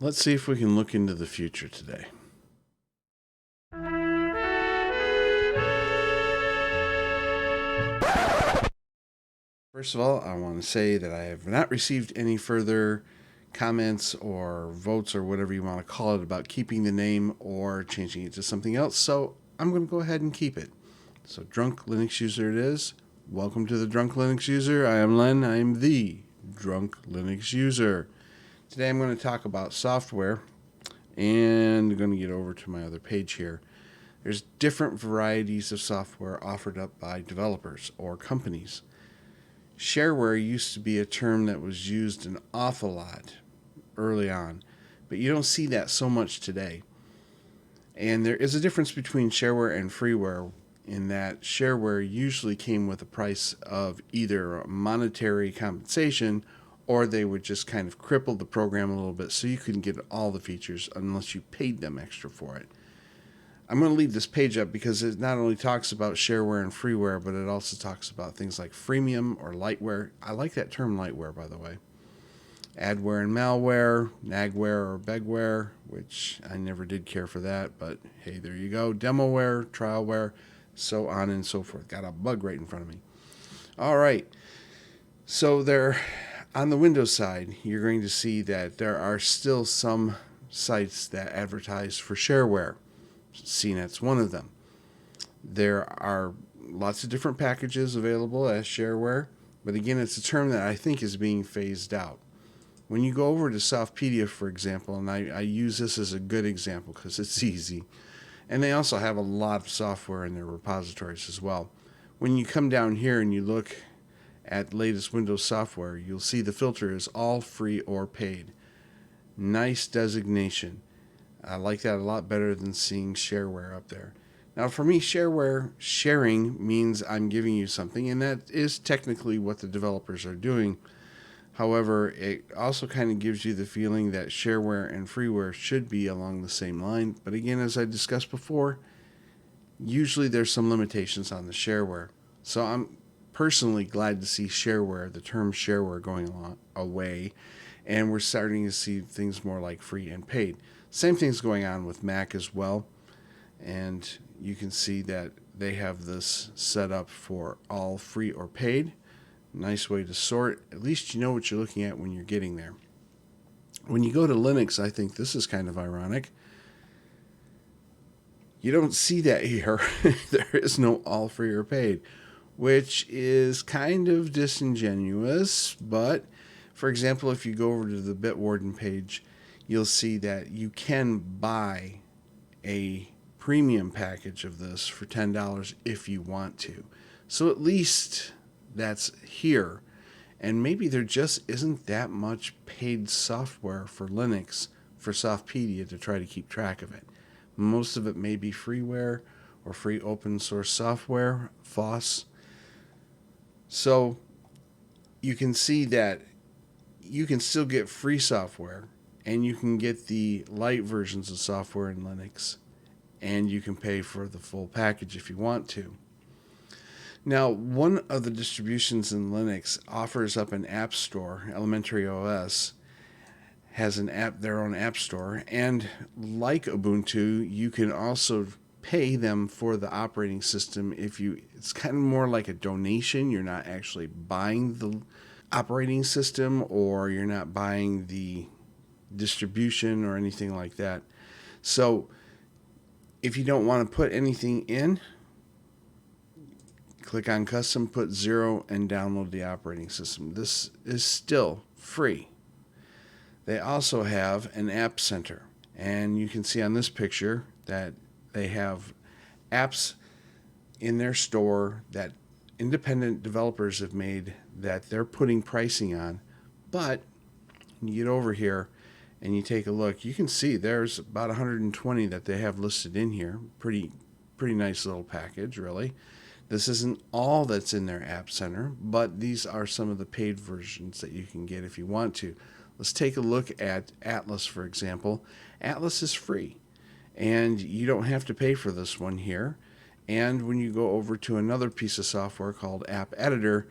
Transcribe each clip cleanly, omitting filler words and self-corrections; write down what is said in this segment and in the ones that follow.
Let's see if we can look into the future today. First of all, I want to say that I have not received any further comments or votes or whatever you want to call it about keeping the name or changing it to something else, so I'm going to go ahead and keep it. So Drunk Linux User it is. Welcome to the Drunk Linux User. I am Len. I am the Drunk Linux User. Today I'm going to talk about software, and I'm going to get over to my other page here. There's different varieties of software offered up by developers or companies. Shareware used to be a term that was used an awful lot early on, but you don't see that so much today. And there is a difference between shareware and freeware in that shareware usually came with a price of either monetary compensation or they would just kind of cripple the program a little bit so you couldn't get all the features unless you paid them extra for it. I'm going to leave this page up because it not only talks about shareware and freeware, but it also talks about things like freemium or lightware. I like that term lightware, by the way. Adware and malware, nagware or begware, which I never did care for that, but hey, there you go. Demoware, trialware, so on and so forth. Got a bug right in front of me. All right. So there, on the Windows side, you're going to see that there are still some sites that advertise for shareware. CNET's one of them. There are lots of different packages available as shareware, but again, it's a term that I think is being phased out. When you go over to Softpedia, for example, and I use this as a good example because it's easy, and they also have a lot of software in their repositories as well. When you come down here and you look at latest Windows software, you'll see the filter is all free or paid. Nice designation. I like that a lot better than seeing shareware up there. Now, for me, shareware sharing means I'm giving you something, and that is technically what the developers are doing. However, it also kind of gives you the feeling that shareware and freeware should be along the same line. But again, as I discussed before, usually there's some limitations on the shareware. So I'm personally glad to see shareware, the term shareware, going away, and we're starting to see things more like free and paid. Same thing's going on with Mac as well, and you can see that they have this set up for all free or paid. Nice way to sort. At least you know what you're looking at when you're getting there. When you go to Linux, I think this is kind of ironic. You don't see that here. There is no all free or paid, which is kind of disingenuous. But, for example, if you go over to the Bitwarden page, you'll see that you can buy a premium package of this for $10 if you want to. So at least that's here. And maybe there just isn't that much paid software for Linux for Softpedia to try to keep track of it. Most of it may be freeware or free open source software, FOSS. So you can see that you can still get free software, and you can get the light versions of software in Linux, and you can pay for the full package if you want to. Now, one of the distributions in Linux offers up an app store. Elementary OS has their own app store, and like Ubuntu, you can also pay them for the operating system. It's kind of more like a donation. You're not actually buying the operating system, or you're not buying the distribution or anything like that. So if you don't want to put anything in, click on custom, put 0, and download the operating system. This is still free. They also have an app center, and you can see on this picture that they have apps in their store that independent developers have made that they're putting pricing on. But when you get over here and you take a look, you can see there's about 120 that they have listed in here. Pretty nice little package, really. This isn't all that's in their app center, but these are some of the paid versions that you can get if you want to. Let's take a look at Atlas, for example. Atlas is free, and you don't have to pay for this one here. And when you go over to another piece of software called App Editor,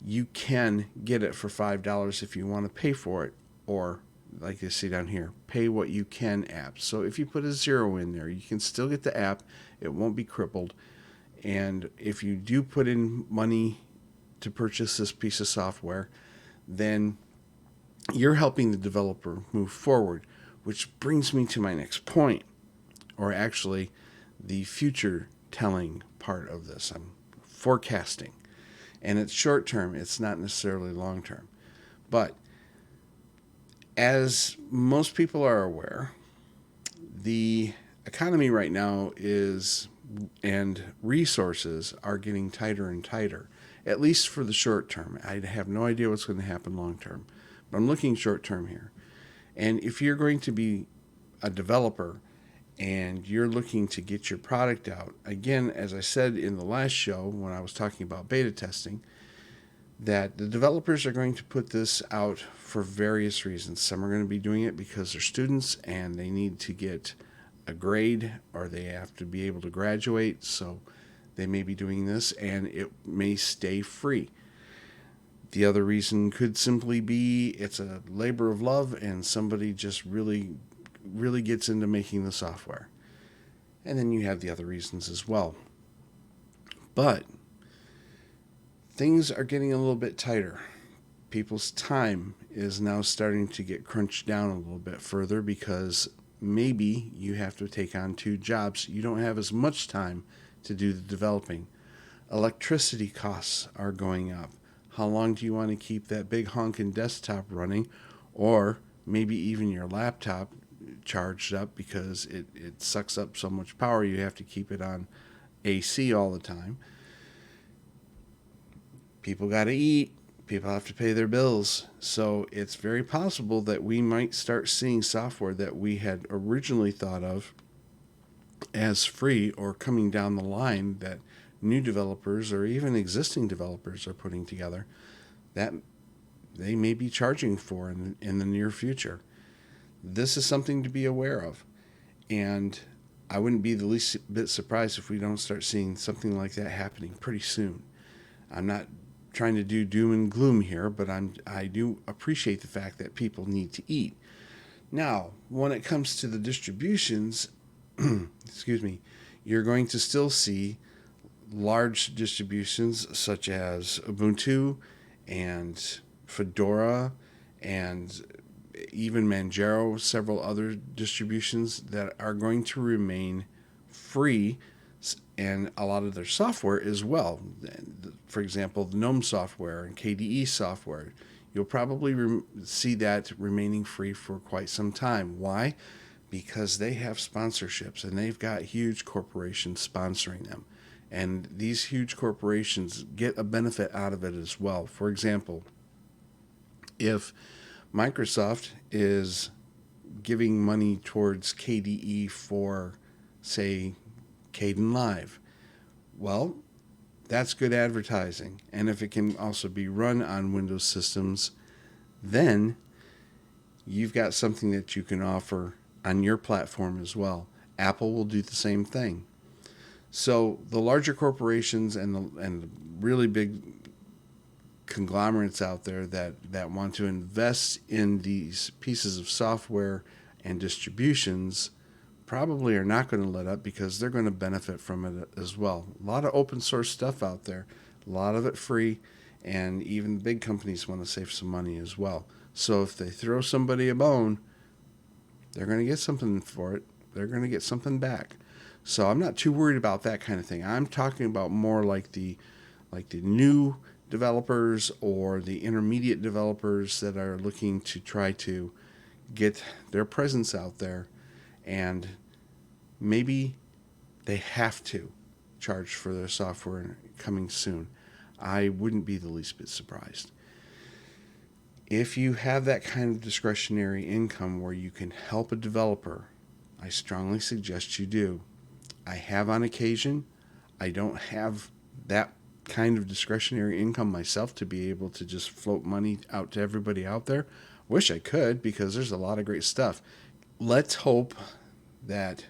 you can get it for $5 if you want to pay for it, or like I see down here, pay what you can app. So if you put a 0 in there, you can still get the app. It won't be crippled. And if you do put in money to purchase this piece of software, then you're helping the developer move forward, which brings me to my next point, or actually the future telling part of this. I'm forecasting. And it's short term, it's not necessarily long term. But as most people are aware, the economy right now is, and resources are getting tighter and tighter, at least for the short term. I have no idea what's going to happen long term, but I'm looking short term here. And if you're going to be a developer and you're looking to get your product out, again, as I said in the last show when I was talking about beta testing, that the developers are going to put this out for various reasons. Some are going to be doing it because they're students and they need to get a grade, or they have to be able to graduate, so they may be doing this, and it may stay free. The other reason could simply be it's a labor of love and somebody just really gets into making the software. And then you have the other reasons as well. But things are getting a little bit tighter. People's time is now starting to get crunched down a little bit further because maybe you have to take on 2 jobs. You don't have as much time to do the developing. Electricity costs are going up. How long do you want to keep that big honking desktop running, or maybe even your laptop charged up because it sucks up so much power you have to keep it on AC all the time? People got to eat. People have to pay their bills. So it's very possible that we might start seeing software that we had originally thought of as free or coming down the line that new developers or even existing developers are putting together that they may be charging for in the near future. This is something to be aware of. And I wouldn't be the least bit surprised if we don't start seeing something like that happening pretty soon. I'm not trying to do doom and gloom here, but I do appreciate the fact that people need to eat. Now, when it comes to the distributions, excuse me, you're going to still see large distributions such as Ubuntu and Fedora and even Manjaro, several other distributions that are going to remain free, and a lot of their software as well. For example, the GNOME software and KDE software, you'll probably see that remaining free for quite some time. Why? Because they have sponsorships and they've got huge corporations sponsoring them. And these huge corporations get a benefit out of it as well. For example, if Microsoft is giving money towards KDE for, say, Kdenlive, well, that's good advertising. And if it can also be run on Windows systems, then you've got something that you can offer on your platform as well. Apple will do the same thing. So the larger corporations and the really big conglomerates out there that want to invest in these pieces of software and distributions probably are not going to let up because they're going to benefit from it as well. A lot of open source stuff out there, a lot of it free, and even big companies want to save some money as well. So if they throw somebody a bone, they're going to get something for it. They're going to get something back. So I'm not too worried about that kind of thing. I'm talking about more like the new developers or the intermediate developers that are looking to try to get their presence out there, and maybe they have to charge for their software coming soon. I wouldn't be the least bit surprised. If you have that kind of discretionary income where you can help a developer, I strongly suggest you do. I have on occasion. I don't have that kind of discretionary income myself to be able to just float money out to everybody out there. Wish I could, because there's a lot of great stuff. Let's hope that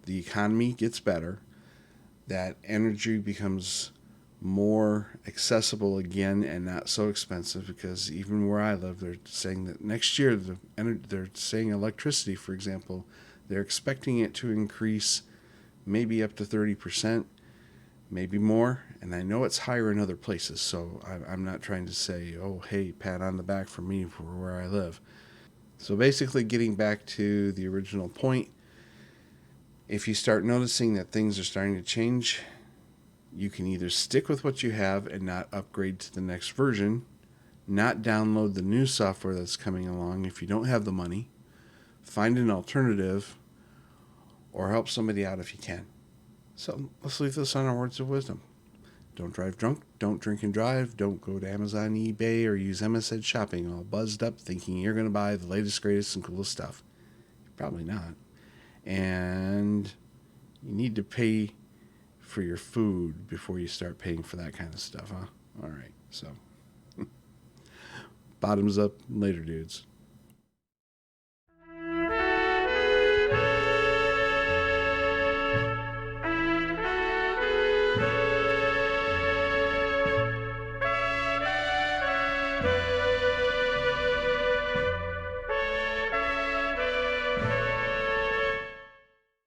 the economy gets better, that energy becomes more accessible again and not so expensive, because even where I live, they're saying that next year, they're saying electricity, for example, they're expecting it to increase maybe up to 30%, maybe more. And I know it's higher in other places, so I'm not trying to say, oh, hey, pat on the back for me for where I live. So basically, getting back to the original point, if you start noticing that things are starting to change, you can either stick with what you have and not upgrade to the next version, not download the new software that's coming along if you don't have the money, find an alternative, or help somebody out if you can. So let's leave this on our words of wisdom. Don't drive drunk, don't drink and drive, don't go to Amazon, eBay, or use MSN shopping all buzzed up thinking you're going to buy the latest, greatest, and coolest stuff. Probably not. And you need to pay for your food before you start paying for that kind of stuff, huh? All right, so bottoms up later, dudes.